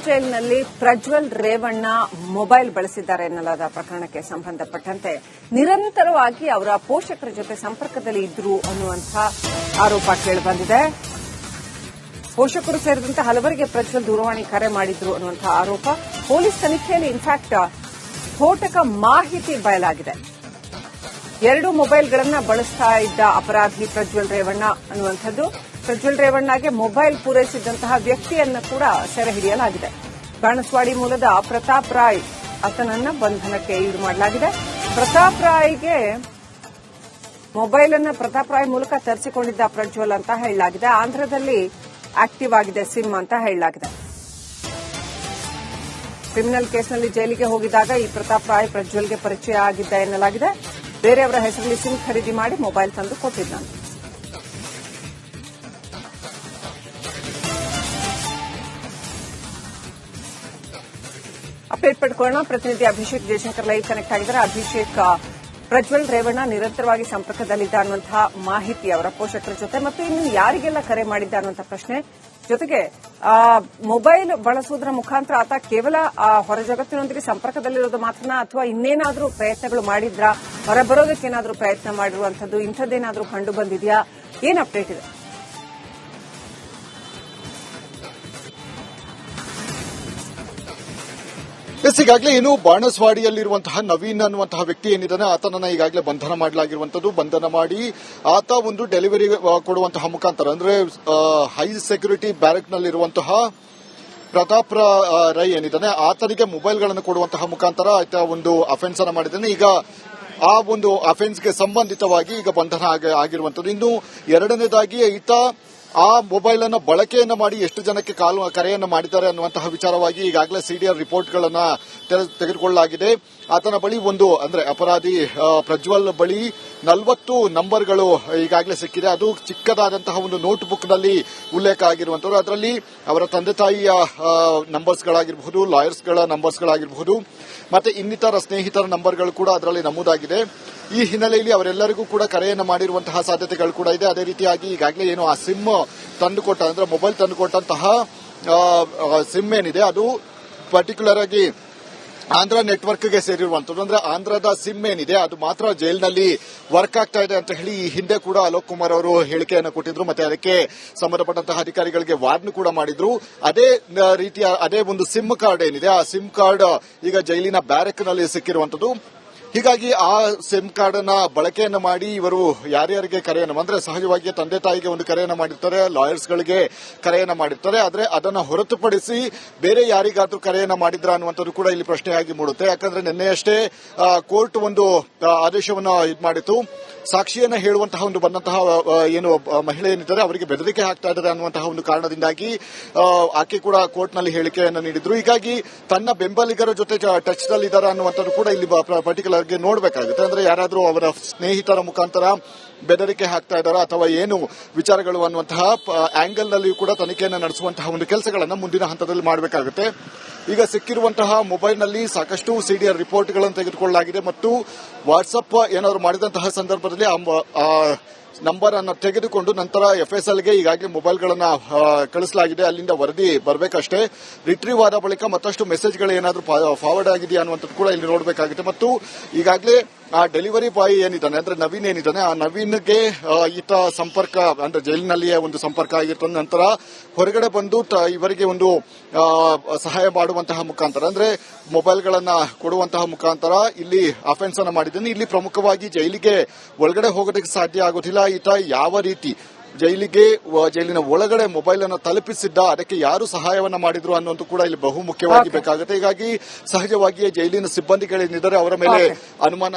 ಜೈಲಿನಲ್ಲಿ ಪ್ರಜ್ವಲ್ ರೇವಣ್ಣ ಮೊಬೈಲ್ ಬಳಸಿದ್ದಾರೆ ಎನ್ನಲಾದ ಪ್ರಕರಣಕ್ಕೆ ಸಂಬಂಧಪಟ್ಟಂತೆ ನಿರಂತರವಾಗಿ ಅವರ ಪೋಷಕರ ಜೊತೆ ಸಂಪರ್ಕದಲ್ಲಿ ಇದ್ರು ಅನ್ನುವಂತಹ ಆರೋಪ ಕೇಳಿಬಂದಿದೆ. ಪೋಷಕರು ಸೇರಿದಂತೆ ಹಲವರಿಗೆ ಪ್ರಜ್ವಲ್ ದೂರವಾಣಿ ಕರೆ ಮಾಡಿದ್ರು ಅನ್ನುವಂತಹ ಆರೋಪ. ಪೊಲೀಸ್ ತನಿಖೆಯಲ್ಲಿ ಇನ್ಫ್ಯಾಕ್ಟ್ ಸ್ಫೋಟಕ ಮಾಹಿತಿ ಬಯಲಾಗಿದೆ. 2 ಮೊಬೈಲ್ಗಳನ್ನು ಬಳಸ್ತಾ ಇದ್ದ ಅಪರಾಧಿ ಪ್ರಜ್ವಲ್ ರೇವಣ್ಣ ಅನ್ನುವಂಥದ್ದು. ಪ್ರಜ್ವಲ್ ರೇವಣ್ಣಗೆ ಮೊಬೈಲ್ ಪೂರೈಸಿದ್ದಂತಹ ವ್ಯಕ್ತಿಯನ್ನು ಕೂಡ ಸೆರೆ ಹಿಡಿಯಲಾಗಿದೆ. ಬಾಣಸ್ವಾಡಿ ಮೂಲದ ಪ್ರತಾಪ್ ರಾಯ್ ಆತನನ್ನ ಬಂಧನಕ್ಕೆ ಈಡು ಮಾಡಲಾಗಿದೆ. ಪ್ರತಾಪ್ ರಾಯ್ಗೆ ಮೊಬೈಲ್ ಅನ್ನು ಪ್ರತಾಪ್ ರಾಯ್ ಮೂಲಕ ತರಿಸಿಕೊಂಡಿದ್ದ ಪ್ರಜ್ವಲ್ ಅಂತ ಹೇಳಲಾಗಿದೆ. ಆಂಧ್ರದಲ್ಲಿ ಆಕ್ಟಿವ್ ಆಗಿದೆ ಸಿಮ್ ಅಂತ ಹೇಳಲಾಗಿದೆ. ಕ್ರಿಮಿನಲ್ ಕೇಸ್ನಲ್ಲಿ ಜೈಲಿಗೆ ಹೋಗಿದ್ದಾಗ ಈ ಪ್ರತಾಪ್ ರಾಯ್ ಪ್ರಜ್ವಲ್ಗೆ ಪರಿಚಯ ಆಗಿದ್ದ ಎನ್ನಲಾಗಿದೆ. ಬೇರೆಯವರ ಹೆಸರಲ್ಲಿ ಸಿಮ್ ಖರೀದಿ ಮಾಡಿ ಮೊಬೈಲ್ ತಂದು ಕೊಟ್ಟಿದ್ದಾನೆ. ಅಪ್ಡೇಟ್ ಪಡ್ಕೊಳ್ಳೋಣ. ಪ್ರತಿನಿಧಿ ಅಭಿಷೇಕ್ ಜಯಶಂಕರ್ ಲೈವ್ ಕನೆಕ್ಟ್ ಆಗಿದ್ದಾರೆ. ಅಭಿಷೇಕ್, ಪ್ರಜ್ವಲ್ ರೇವಣ್ಣ ನಿರಂತರವಾಗಿ ಸಂಪರ್ಕದಲ್ಲಿದ್ದ ಅನ್ನುವಂತಹ ಮಾಹಿತಿ ಅವರ ಪೋಷಕರ ಜೊತೆ ಮತ್ತು ಇನ್ನು ಯಾರಿಗೆಲ್ಲ ಕರೆ ಮಾಡಿದ್ದ ಅನ್ನುವಂತಹ ಪ್ರಶ್ನೆ ಜೊತೆಗೆ ಮೊಬೈಲ್ ಬಳಸುವುದರ ಮುಖಾಂತರ ಆತ ಕೇವಲ ಹೊರ ಜಗತ್ತಿನೊಂದಿಗೆ ಸಂಪರ್ಕದಲ್ಲಿರೋದು ಮಾತ್ರನಾ ಅಥವಾ ಇನ್ನೇನಾದರೂ ಪ್ರಯತ್ನಗಳು ಮಾಡಿದ್ರಾ, ಹೊರಬರೋದಕ್ಕೇನಾದರೂ ಪ್ರಯತ್ನ ಮಾಡಿರುವಂಥದ್ದು ಇಂಥದ್ದೇನಾದರೂ ಕಂಡು ಬಂದಿದೆಯಾ? ಏನ್ ಅಪ್ಡೇಟ್ ಇದೆ? ಈಗಾಗಲೇ ಏನು ಬಾಣಸ್ವಾಡಿಯಲ್ಲಿರುವಂತಹ ನವೀನ್ ಅನ್ನುವಂತಹ ವ್ಯಕ್ತಿ ಏನಿದ್ದಾನೆ ಆತನನ್ನ ಈಗಾಗಲೇ ಬಂಧನ ಮಾಡಲಾಗಿರುವಂತದ್ದು. ಬಂಧನ ಮಾಡಿ ಆತ ಒಂದು ಡೆಲಿವರಿ ಕೊಡುವಂತಹ ಮುಖಾಂತರ ಅಂದ್ರೆ ಹೈ ಸೆಕ್ಯೂರಿಟಿ ಬ್ಯಾರಕ್ನಲ್ಲಿರುವಂತಹ ಪ್ರತಾಪ್ ರೈ ಏನಿದ್ದಾನೆ ಆತನಿಗೆ ಮೊಬೈಲ್ಗಳನ್ನು ಕೊಡುವಂತಹ ಮುಖಾಂತರ ಆತ ಒಂದು ಅಫೆನ್ಸ್ ಅನ್ನ ಮಾಡಿದ್ದಾನೆ. ಈಗ ಆ ಒಂದು ಅಫೆನ್ಸ್ಗೆ ಸಂಬಂಧಿತವಾಗಿ ಈಗ ಬಂಧನ ಆಗಿರುವಂತದ್ದು. ಇನ್ನು ಎರಡನೇದಾಗಿ ಈತ ಆ ಮೊಬೈಲ್ ಅನ್ನು ಬಳಕೆಯನ್ನ ಮಾಡಿ ಎಷ್ಟು ಜನಕ್ಕೆ ಕರೆಯನ್ನು ಮಾಡಿದ್ದಾರೆ ಅನ್ನುವಂತಹ ವಿಚಾರವಾಗಿ ಈಗಾಗಲೇ ಸಿಡಿಆರ್ ರಿಪೋರ್ಟ್ಗಳನ್ನ ತೆಗೆದುಕೊಳ್ಳಲಾಗಿದೆ. ಆತನ ಬಳಿ ಅಂದ್ರೆ ಅಪರಾಧಿ ಪ್ರಜ್ವಲ್ ಬಳಿ 40 ನಂಬರ್ಗಳು ಈಗಾಗಲೇ ಸಿಕ್ಕಿದೆ. ಅದು ಚಿಕ್ಕದಾದಂತಹ ಒಂದು ನೋಟ್ಬುಕ್ ನಲ್ಲಿ ಉಲ್ಲೇಖ ಆಗಿರುವಂತದ್ದು. ಅದರಲ್ಲಿ ಅವರ ತಂದೆ ತಾಯಿಯ ನಂಬರ್ಸ್ಗಳಾಗಿರಬಹುದು, ಲಾಯರ್ಸ್ಗಳ ನಂಬರ್ಸ್ಗಳಾಗಿರಬಹುದು, ಮತ್ತೆ ಇನ್ನಿತರ ಸ್ನೇಹಿತರ ನಂಬರ್ಗಳು ಕೂಡ ಅದರಲ್ಲಿ ನಮೂದಾಗಿದೆ. ಈ ಹಿನ್ನೆಲೆಯಲ್ಲಿ ಅವರೆಲ್ಲರಿಗೂ ಕೂಡ ಕರೆಯನ್ನು ಮಾಡಿರುವಂತಹ ಸಾಧ್ಯತೆಗಳು ಕೂಡ ಇದೆ. ಅದೇ ರೀತಿಯಾಗಿ ಈಗಾಗಲೇ ಏನು ಆ ಸಿಮ್ ತಂದುಕೊಟ್ಟ ಅಂದ್ರೆ ಮೊಬೈಲ್ ತಂದುಕೊಟ್ಟಂತಹ ಸಿಮ್ ಏನಿದೆ ಅದು ಪರ್ಟಿಕ್ಯುಲರ್ ಆಗಿ ಆಂಧ್ರ ನೆಟ್ವರ್ಕ್ಗೆ ಸೇರಿರುವಂತದ್ದು. ಅಂದ್ರೆ ಆಂಧ್ರದ ಸಿಮ್ ಏನಿದೆ ಅದು ಮಾತ್ರ ಜೈಲಿನಲ್ಲಿ ವರ್ಕ್ ಆಗ್ತಾ ಇದೆ ಅಂತ ಹೇಳಿ ಈ ಹಿಂದೆ ಕೂಡ ಅಲೋಕ್ ಕುಮಾರ್ ಅವರು ಹೇಳಿಕೆಯನ್ನು ಕೊಟ್ಟಿದ್ರು. ಮತ್ತೆ ಅದಕ್ಕೆ ಸಂಬಂಧಪಟ್ಟಂತಹ ಅಧಿಕಾರಿಗಳಿಗೆ ವಾರ್ನ್ ಕೂಡ ಮಾಡಿದ್ರು. ಅದೇ ರೀತಿಯ ಅದೇ ಒಂದು ಸಿಮ್ ಕಾರ್ಡ್ ಏನಿದೆ ಆ ಸಿಮ್ ಕಾರ್ಡ್ ಈಗ ಜೈಲಿನ ಬ್ಯಾರಕ್ನಲ್ಲಿ ಸಿಕ್ಕಿರುವಂತದ್ದು. ಹೀಗಾಗಿ ಆ ಸಿಮ್ ಕಾರ್ಡ್ ಅನ್ನ ಬಳಕೆಯನ್ನು ಮಾಡಿ ಇವರು ಯಾರ್ಯಾರಿಗೆ ಕರೆಯನ್ನು ಅಂದ್ರೆ ಸಹಜವಾಗಿ ತಂದೆ ತಾಯಿಗೆ ಒಂದು ಕರೆಯನ್ನು ಮಾಡಿರ್ತಾರೆ, ಲಾಯರ್ಸ್ಗಳಿಗೆ ಕರೆಯನ್ನು ಮಾಡಿರ್ತಾರೆ. ಆದ್ರೆ ಅದನ್ನ ಹೊರತುಪಡಿಸಿ ಬೇರೆ ಯಾರಿಗಾದ್ರೂ ಕರೆಯನ್ನು ಮಾಡಿದ್ರ ಅನ್ನುವಂಥದ್ದು ಕೂಡ ಇಲ್ಲಿ ಪ್ರಶ್ನೆಯಾಗಿ ಮೂಡುತ್ತೆ. ಯಾಕಂದ್ರೆ ನಿನ್ನೆಯಷ್ಟೇ ಕೋರ್ಟ್ ಒಂದು ಆದೇಶವನ್ನು ಮಾಡಿತ್ತು. ಸಾಕ್ಷಿಯನ್ನ ಹೇಳುವಂತಹ ಒಂದು ಬಂದಂತಹ ಏನು ಮಹಿಳೆ ಏನಿದ್ದಾರೆ ಅವರಿಗೆ ಬೆದರಿಕೆ ಹಾಕ್ತಾ ಇದ್ದಾರೆ ಅನ್ನುವಂತಹ ಒಂದು ಕಾರಣದಿಂದಾಗಿ ಆಕೆ ಕೂಡ ಕೋರ್ಟ್ನಲ್ಲಿ ಹೇಳಿಕೆಯನ್ನು ನೀಡಿದ್ರು. ಹೀಗಾಗಿ ತನ್ನ ಬೆಂಬಲಿಗರ ಜೊತೆ ಟಚ್ ನಲ್ಲಿ ಇದ್ದಾರೆ ಅನ್ನುವಂಥದ್ದು ಕೂಡ ಇಲ್ಲಿ ಪರ್ಟಿಕ್ಯುಲರ್ ಆಗಿ ನೋಡಬೇಕಾಗುತ್ತೆ. ಅಂದ್ರೆ ಯಾರಾದರೂ ಅವರ ಸ್ನೇಹಿತರ ಮುಖಾಂತರ ಬೆದರಿಕೆ ಹಾಕ್ತಾ ಇದ್ದಾರಾ ಅಥವಾ ಏನು ವಿಚಾರಗಳು ಅನ್ನುವಂತಹ ಆಂಗಲ್ ನಲ್ಲಿ ಕೂಡ ತನಿಖೆಯನ್ನು ನಡೆಸುವಂತಹ ಒಂದು ಕೆಲಸಗಳನ್ನು ಮುಂದಿನ ಹಂತದಲ್ಲಿ ಮಾಡಬೇಕಾಗುತ್ತೆ. ಈಗ ಸಿಕ್ಕಿರುವಂತಹ ಮೊಬೈಲ್ನಲ್ಲಿ ಸಾಕಷ್ಟು ಸಿಡಿಆರ್ ರಿಪೋರ್ಟ್ಗಳನ್ನು ತೆಗೆದುಕೊಳ್ಳಲಾಗಿದೆ ಮತ್ತು ವಾಟ್ಸ್ಆಪ್ ಏನಾದರೂ ಮಾಡಿದಂತಹ ಸಂದರ್ಭದಲ್ಲಿ ಆ ನಂಬರ್ ಅನ್ನು ತೆಗೆದುಕೊಂಡು ನಂತರ ಎಫ್ಎಸ್ಎಲ್ಗೆ ಈಗಾಗಲೇ ಮೊಬೈಲ್ಗಳನ್ನ ಕಳಿಸಲಾಗಿದೆ. ಅಲ್ಲಿಂದ ವರದಿ ಬರಬೇಕಷ್ಟೇ. ರಿಟ್ರೀವ್ ಆದ ಬಳಿಕ ಮತ್ತಷ್ಟು ಮೆಸೇಜ್ಗಳು ಏನಾದರೂ ಫಾರ್ವರ್ಡ್ ಆಗಿದೆಯಾ ಅನ್ನುವಂಥದ್ದು ಕೂಡ ಇಲ್ಲಿ ನೋಡಬೇಕಾಗುತ್ತೆ. ಮತ್ತು ಈಗಾಗಲೇ ಆ ಡೆಲಿವರಿ ಬಾಯ್ ಏನಿದ್ದಾನೆ ಅಂದ್ರೆ ನವೀನ್ ಏನಿದ್ದಾನೆ ಆ ನವೀನ್ಗೆ ಈತ ಸಂಪರ್ಕ ಅಂದ್ರೆ ಜೈಲಿನಲ್ಲಿಯೇ ಒಂದು ಸಂಪರ್ಕ ಆಗಿರ್ತದೆ. ನಂತರ ಹೊರಗಡೆ ಬಂದು ಇವರಿಗೆ ಒಂದು ಸಹಾಯ ಮಾಡುವಂತಹ ಮುಖಾಂತರ ಅಂದ್ರೆ ಮೊಬೈಲ್ಗಳನ್ನ ಕೊಡುವಂತಹ ಮುಖಾಂತರ ಇಲ್ಲಿ ಅಫೆನ್ಸ್ ಅನ್ನು ಮಾಡಿದ್ದಾನೆ. ಇಲ್ಲಿ ಪ್ರಮುಖವಾಗಿ ಜೈಲಿಗೆ ಒಳಗಡೆ ಹೋಗೋದಕ್ಕೆ ಸಾಧ್ಯ ಆಗೋದಿಲ್ಲ. ಈತ ಯಾವ ರೀತಿ ಜೈಲಿನ ಒಳಗಡೆ ಮೊಬೈಲ್ ಅನ್ನು ತಲುಪಿಸಿದ್ದ, ಅದಕ್ಕೆ ಯಾರು ಸಹಾಯವನ್ನ ಮಾಡಿದ್ರು ಅನ್ನೋದು ಕೂಡ ಇಲ್ಲಿ ಬಹು ಮುಖ್ಯವಾಗಿ ಬೇಕಾಗುತ್ತೆ. ಹೀಗಾಗಿ ಸಹಜವಾಗಿಯೇ ಜೈಲಿನ ಸಿಬ್ಬಂದಿಗಳೇನಿದ್ದಾರೆ ಅವರ ಮೇಲೆ ಅನುಮಾನ